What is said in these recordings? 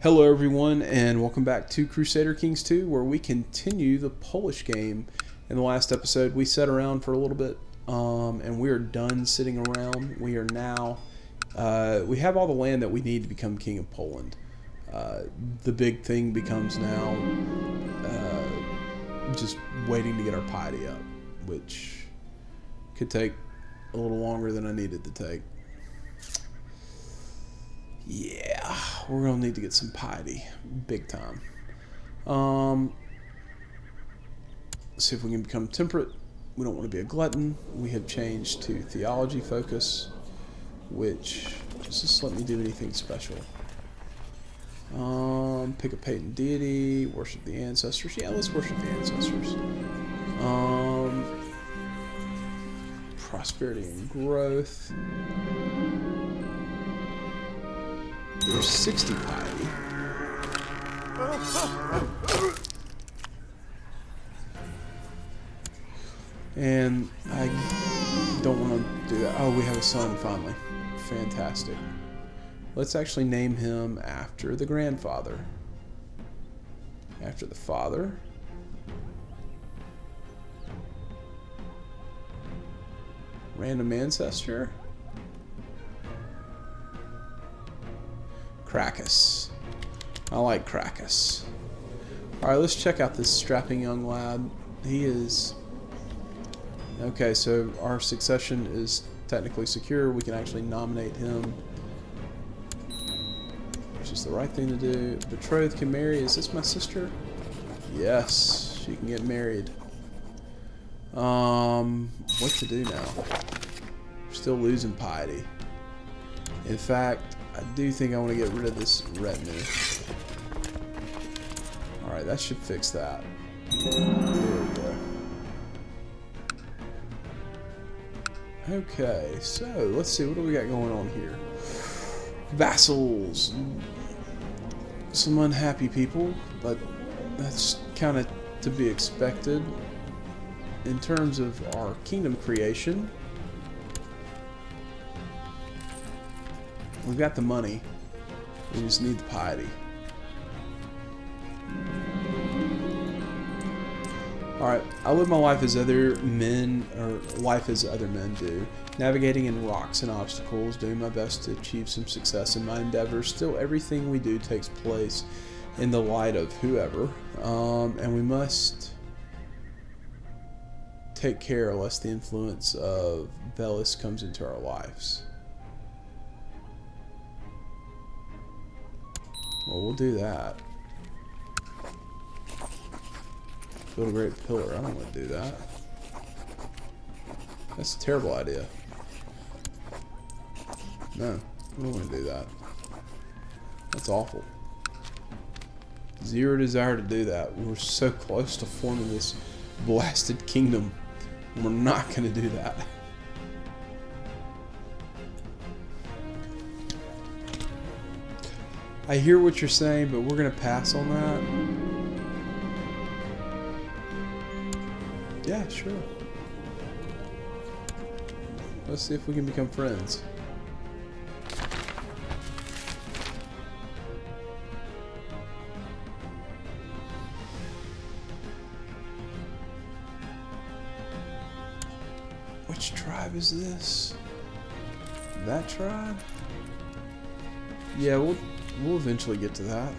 Hello everyone, and welcome back to Crusader Kings 2, where we continue the Polish game. In the last episode, we sat around for a little bit, and we are done sitting around. We are now, we have all the land that we need to become King of Poland. The big thing becomes now just waiting to get our piety up, which could take a little longer than I needed to take. Yeah, we're going to need to get some piety. Big time. See if we can become temperate. We don't want to be a glutton. We have changed to theology focus, which just let me do anything special. Pick a pagan deity, worship the ancestors. Yeah, let's worship the ancestors. Prosperity and growth. There's 60 piety. And I don't want to do that. Oh, we have a son finally. Fantastic. Let's actually name him after the grandfather. After the father. Random ancestor. Krakow. I like Krakow. Alright, let's check out this strapping young lad. He is... Okay, so our succession is technically secure. We can actually nominate him, which is the right thing to do. Betrothed can marry. Is this my sister? Yes, she can get married. What to do now? We're still losing piety. In fact, I do think I want to get rid of this retinue. Alright, that should fix that. There we go. Okay, so let's see, what do we got going on here? Vassals. Some unhappy people, but that's kind of to be expected. In terms of our kingdom creation, we've got the money. We just need the piety. Alright, I live my life as other men, or life as other men do. Navigating in rocks and obstacles, doing my best to achieve some success in my endeavors. Still, everything we do takes place in the light of whoever. And we must take care lest the influence of Belis comes into our lives. Well, we'll do that. Build a great pillar. I don't want to do that. That's a terrible idea. No, I don't want to do that. That's awful. Zero desire to do that. We're so close to forming this blasted kingdom. We're not going to do that. I hear what you're saying, but we're going to pass on that. Yeah, sure. Let's see if we can become friends. Which tribe is this? That tribe? Yeah, we'll eventually get to that.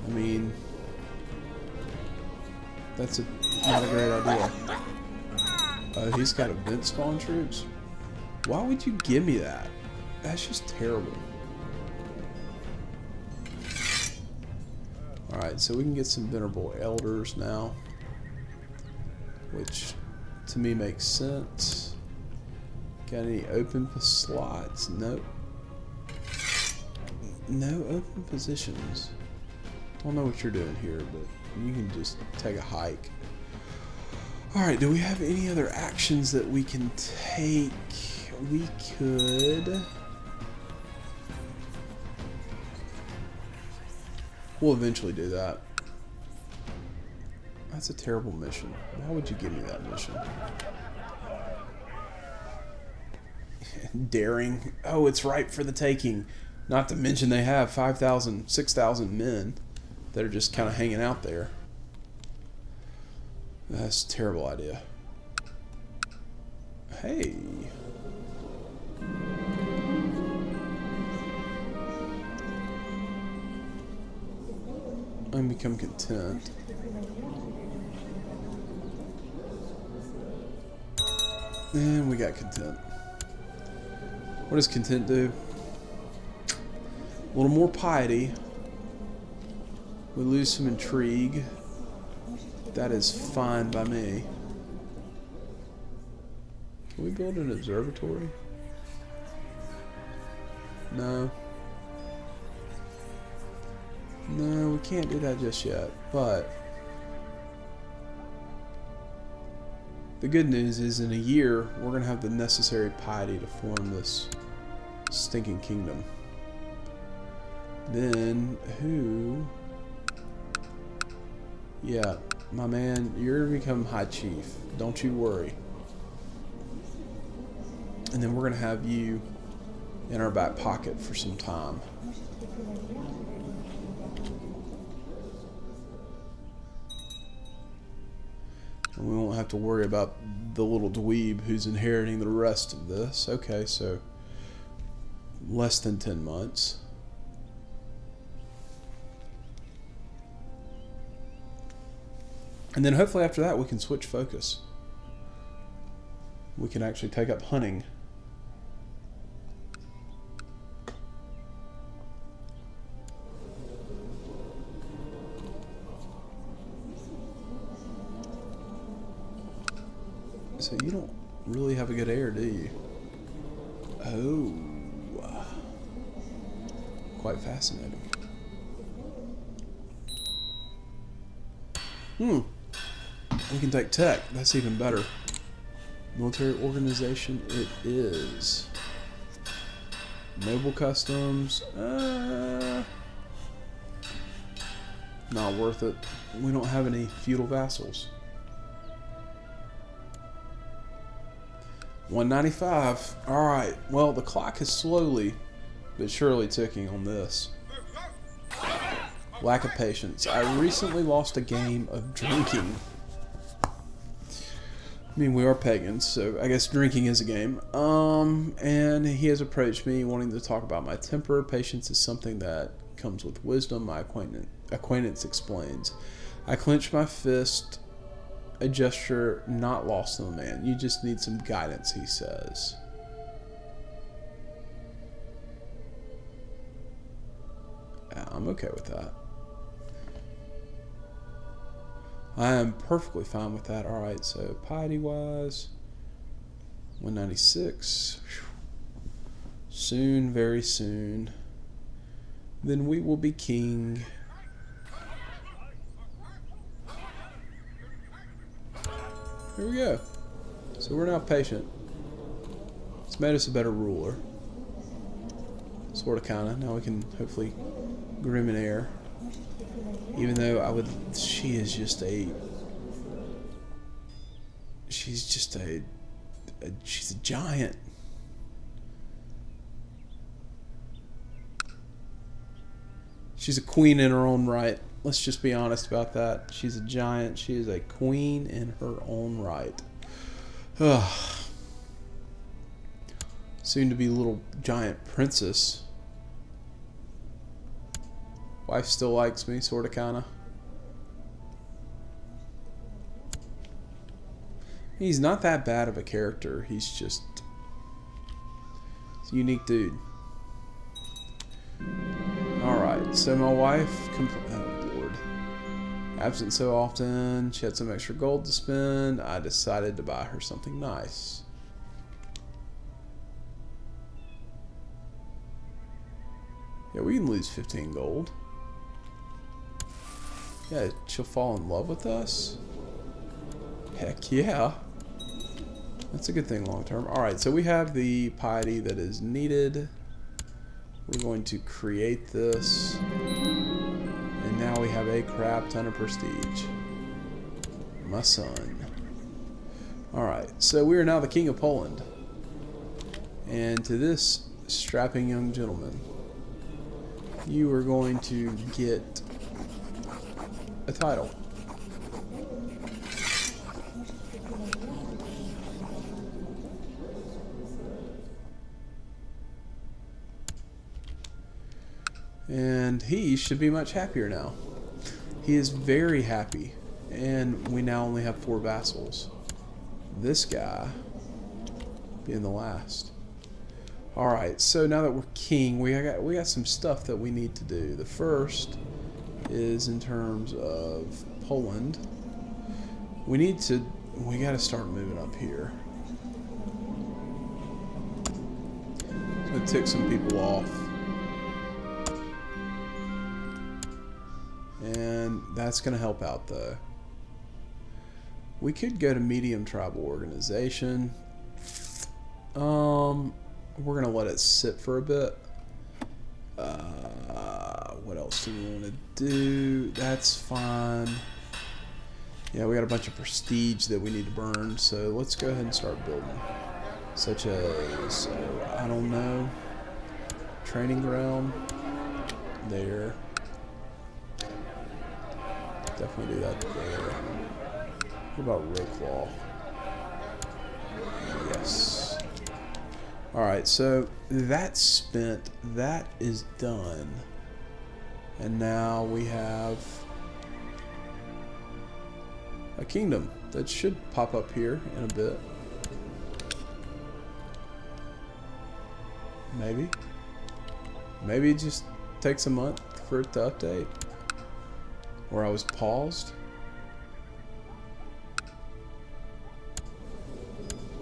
I mean, that's not a great idea. He's got event spawn troops. Why would you give me that? That's just terrible. Alright, so we can get some venerable elders now, which to me makes sense. Got any open slots? Nope. No open positions. Don't know what you're doing here, but you can just take a hike. Alright, do we have any other actions that we can take? We could... We'll eventually do that. That's a terrible mission. Why would you give me that mission? Daring. Oh, it's ripe for the taking. Not to mention they have 5,000, 6,000 men that are just kind of hanging out there. That's a terrible idea. Hey. And become content. And we got content. What does content do? A little more piety. We lose some intrigue. That is fine by me. Can we build an observatory? No. No, we can't do that just yet, but the good news is in a year, we're going to have the necessary piety to form this stinking kingdom. Then, who? Yeah, my man, you're going to become High Chief. Don't you worry. And then we're going to have you in our back pocket for some time. And we won't have to worry about the little dweeb who's inheriting the rest of this. Okay, so less than 10 months. And then hopefully after that we can switch focus. We can actually take up hunting. So you don't really have a good air, do you? Oh. Quite fascinating. We can take tech. That's even better. Military organization it is. Noble customs. Not worth it. We don't have any feudal vassals. 195. Alright, well, the clock is slowly but surely ticking on this. Lack of patience. I recently lost a game of drinking. I mean, we are pagans, so I guess drinking is a game. And he has approached me wanting to talk about my temper. Patience is something that comes with wisdom, my acquaintance explains. I clench my fist. A gesture not lost on the man. You just need some guidance, he says. I'm okay with that. I am perfectly fine with that. Alright, so piety-wise, 196. Soon, very soon. Then we will be king. Here we go. So we're now patient. It's made us a better ruler. Sort of, kind of. Now we can hopefully grim and air. Even though I would... She is just a... She's just a she's a giant. She's a queen in her own right. Let's just be honest about that. She's a giant. She is a queen in her own right. Soon to be little giant princess. Wife still likes me, sorta, kinda. He's not that bad of a character. He's just... He's a unique dude. Alright, so my wife... Oh, Lord. Absent so often. She had some extra gold to spend. I decided to buy her something nice. Yeah, we can lose 15 gold. Yeah, she'll fall in love with us? Heck yeah. That's a good thing long term. Alright, so we have the piety that is needed. We're going to create this. And now we have a crap ton of prestige. My son. Alright, so we are now the King of Poland. And to this strapping young gentleman, you are going to get a title. And he should be much happier now. He is very happy. And we now only have 4 vassals. This guy being the last. Alright, so now that we're king, we got some stuff that we need to do. The first is in terms of Poland. We got to start moving up here. I'm going to tick some people off. And that's going to help out though. We could go to medium tribal organization. We're going to let it sit for a bit. What else do we want to do? That's fine. Yeah, we got a bunch of prestige that we need to burn, so let's go ahead and start building. Such as, I don't know, training ground. There. Definitely do that there. What about Rayclaw? Yes. Alright, so that's spent. That is done. And now we have a kingdom that should pop up here in a bit. Maybe. Maybe it just takes a month for it to update. Or I was paused.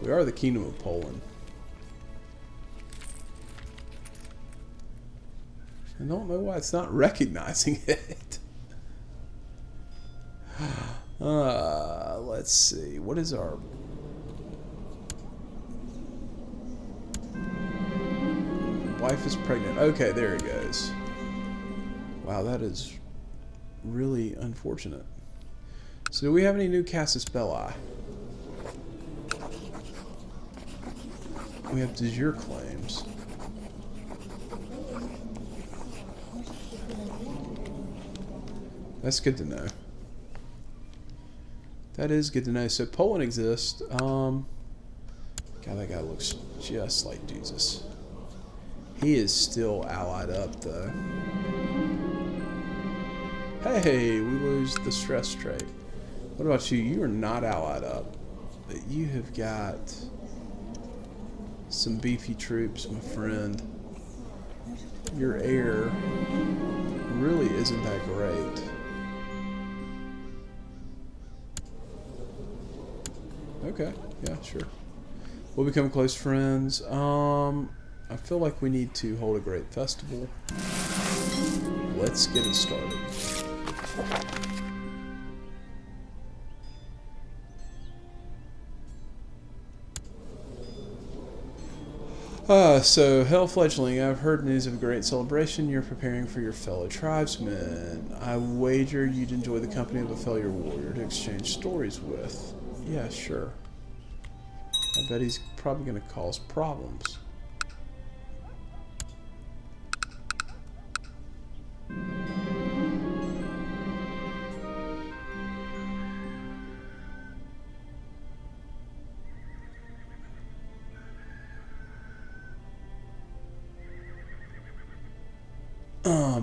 We are the Kingdom of Poland. I don't know why it's not recognizing it. Let's see. What is our... Wife is pregnant. Okay, there it goes. Wow, that is really unfortunate. So do we have any new Casus Belli? We have de jure claims. That's good to know. That is good to know. So Poland exists. God, that guy looks just like Jesus. He is still allied up, though. Hey, we lose the stress trait. What about you? You are not allied up, but you have got some beefy troops, my friend. Your heir really isn't that great. Okay, yeah, sure. We'll become close friends. I feel like we need to hold a great festival. Let's get it started. So, Hell Fledgling, I've heard news of a great celebration you're preparing for your fellow tribesmen. I wager you'd enjoy the company of a failure warrior to exchange stories with. Yeah, sure. I bet he's probably going to cause problems.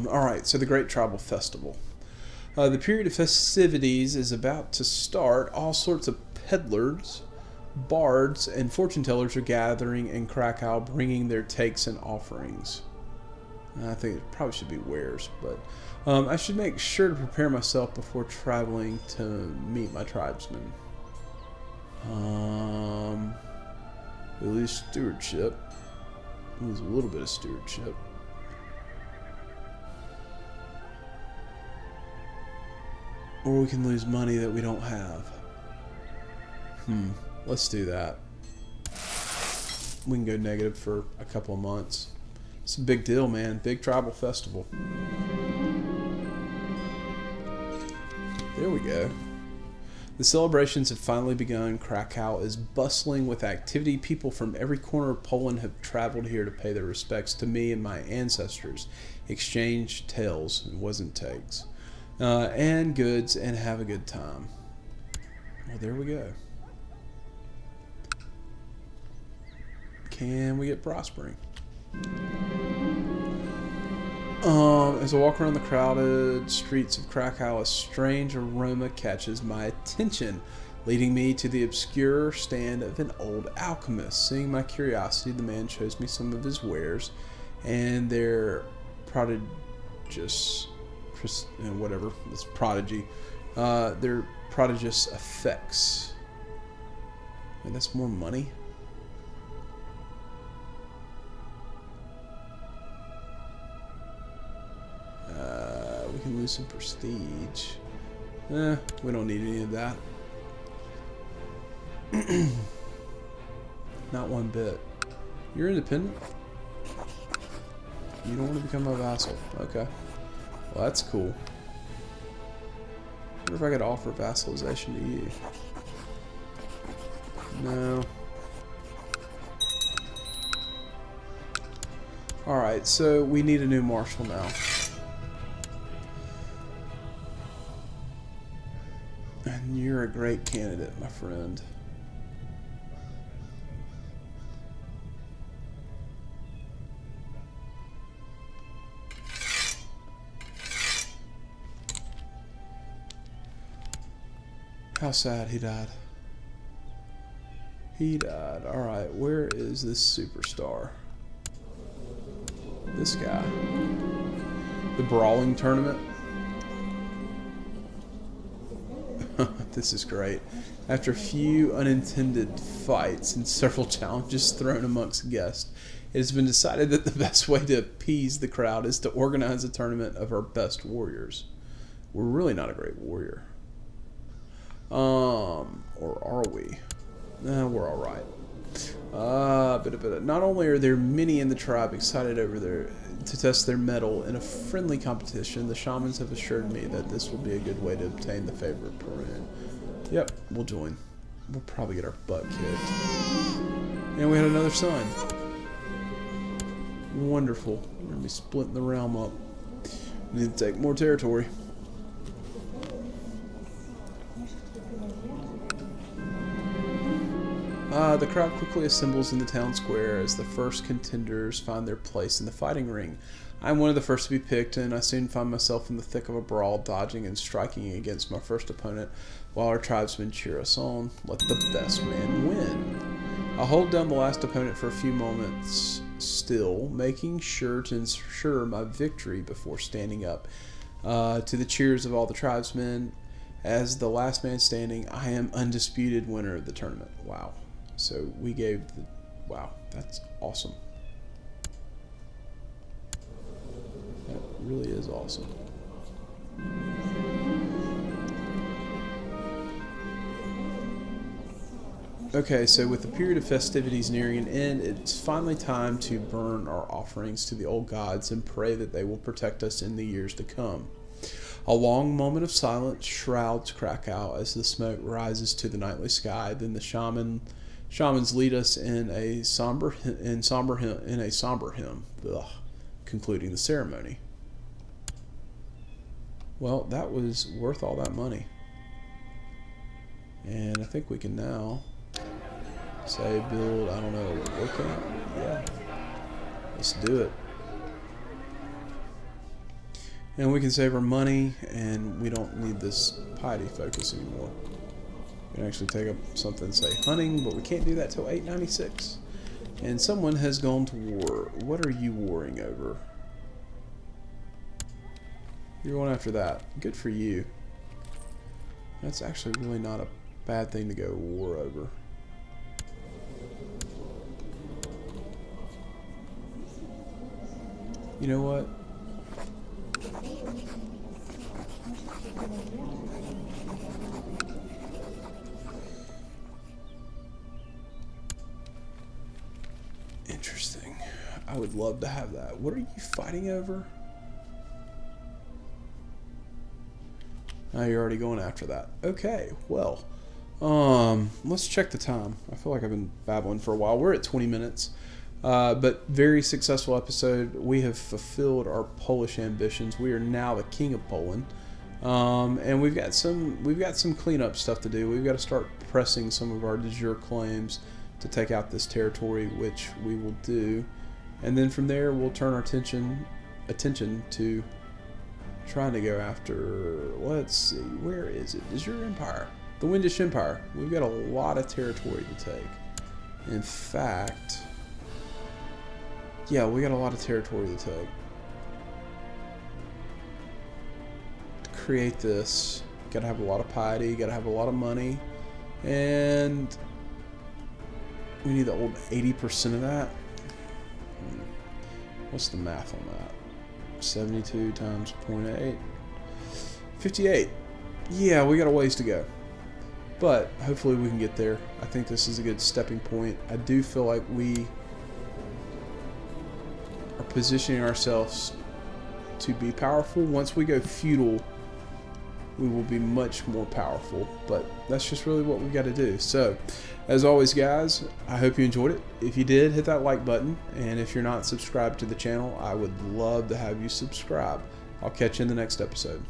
Alright, so the Great Tribal Festival. The period of festivities is about to start. All sorts of peddlers, bards, and fortune tellers are gathering in Krakow, bringing their takes and offerings. I think it probably should be wares, but I should make sure to prepare myself before traveling to meet my tribesmen. We lose stewardship. We lose a little bit of stewardship. Or we can lose money that we don't have. Let's do that. We can go negative for a couple of months. It's a big deal, man. Big tribal festival. There we go. The celebrations have finally begun. Krakow is bustling with activity. People from every corner of Poland have traveled here to pay their respects to me and my ancestors, exchange tales, it wasn't takes, and goods, and have a good time. Well, there we go. Can we get prospering? As I walk around the crowded streets of Krakow, a strange aroma catches my attention, leading me to the obscure stand of an old alchemist. Seeing my curiosity, the man shows me some of his wares and their prodigious, whatever, this prodigy, their prodigious effects. And that's more money. We can lose some prestige. We don't need any of that. Not one bit. You're independent? You don't want to become a vassal. Okay. Well, that's cool. I wonder if I could offer vassalization to you. No. Alright, so we need a new marshal now. And you're a great candidate, my friend. How sad he died. He died. Alright, where is this superstar? This guy. The brawling tournament. This is great. After a few unintended fights and several challenges thrown amongst guests, it has been decided that the best way to appease the crowd is to organize a tournament of our best warriors. We're really not a great warrior. Or are we? We're alright. Not only are there many in the tribe excited over to test their mettle in a friendly competition, the shamans have assured me that this will be a good way to obtain the favor of Perun. Yep, we'll join. We'll probably get our butt kicked. And we had another son. Wonderful. We're going to be splitting the realm up. We need to take more territory. The crowd quickly assembles in the town square as the first contenders find their place in the fighting ring. I'm one of the first to be picked, and I soon find myself in the thick of a brawl, dodging and striking against my first opponent, while our tribesmen cheer us on. Let the best man win. I hold down the last opponent for a few moments still, making sure to ensure my victory before standing up to the cheers of all the tribesmen. As the last man standing, I am undisputed winner of the tournament. Wow. So we gave the... Wow, that's awesome. That really is awesome. Okay, so with the period of festivities nearing an end, it's finally time to burn our offerings to the old gods and pray that they will protect us in the years to come. A long moment of silence shrouds Krakow as the smoke rises to the nightly sky. Then the shamans lead us in a somber hymn, concluding the ceremony. Well, that was worth all that money. And I think we can now say build, I don't know, a war camp? Yeah. Let's do it. And we can save our money, and we don't need this piety focus anymore. We can actually take up something, say hunting, but we can't do that till 896. And someone has gone to war. What are you warring over? You're going after that. Good for you. That's actually really not a bad thing to go to war over. You know what? Interesting. I would love to have that. What are you fighting over? Oh, you're already going after that. Okay, well, let's check the time. I feel like I've been babbling for a while. We're at 20 minutes, but very successful episode. We have fulfilled our Polish ambitions. We are now the king of Poland, and we've got some cleanup stuff to do. We've got to start pressing some of our de jure claims to take out this territory, which we will do, and then from there we'll turn our attention to trying to go after, let's see, where is it? Is your empire? The Windish Empire. We've got a lot of territory to take. In fact, yeah, we got a lot of territory to take. To create this, gotta have a lot of piety, gotta have a lot of money, and we need the old 80% of that. What's the math on that? 72 times 0.8. 58. Yeah, we got a ways to go. But hopefully we can get there. I think this is a good stepping point. I do feel like we are positioning ourselves to be powerful. Once we go feudal, we will be much more powerful. But that's just really what we got to do. So, as always, guys, I hope you enjoyed it. If you did, hit that like button. And if you're not subscribed to the channel, I would love to have you subscribe. I'll catch you in the next episode.